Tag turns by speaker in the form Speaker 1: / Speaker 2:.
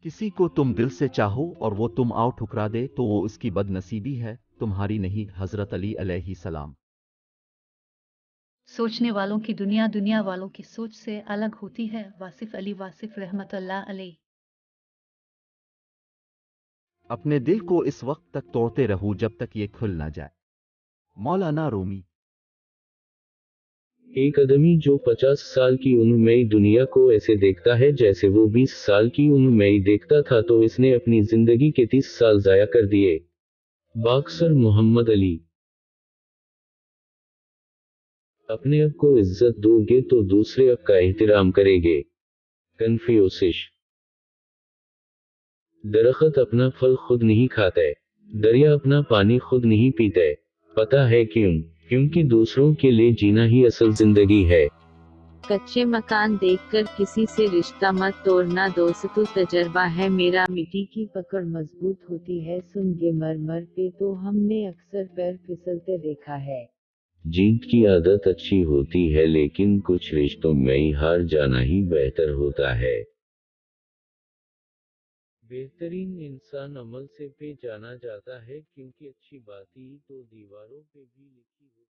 Speaker 1: किसी को तुम दिल से चाहो और वो तुम आओ ठुकरा दे तो वो उसकी बदनसीबी है, तुम्हारी नहीं। हजरत अली अलैहि सलाम।
Speaker 2: सोचने वालों की दुनिया दुनिया वालों की सोच से अलग होती है। वासिफ अली वासिफ रहमतुल्लाह अलैह।
Speaker 1: अपने दिल को इस वक्त तक तोड़ते रहूं जब तक ये खुल ना जाए। मौलाना रूमी।
Speaker 3: एक आदमी जो 50 साल की उम्र में दुनिया को ऐसे देखता है जैसे वो 20 साल की उम्र में देखता था, तो इसने अपनी जिंदगी के 30 साल जाया कर दिए। बॉक्सर मोहम्मद अली। अपने आप को इज्जत दोगे तो दूसरे आपका एहतराम करेंगे। कन्फ्यूशियस। दरख्त अपना फल खुद नहीं खाते, दरिया अपना पानी खुद नहीं पीते। पता है क्यों? क्योंकि दूसरों के लिए जीना ही असल जिंदगी है।
Speaker 4: कच्चे मकान देखकर किसी से रिश्ता मत तोड़ना दोस्तों, तजर्बा है मेरा। मिट्टी की पकड़ मजबूत होती है, संगमरमर पे तो हमने अक्सर पैर फिसलते देखा है।
Speaker 3: जीत की आदत अच्छी होती है, लेकिन कुछ रिश्तों में हार जाना ही बेहतर होता है। बेहतरीन इंसान अमल से पे जाना जाता है, क्योंकि अच्छी बातें ही तो दीवारों पे भी लिखी होती है।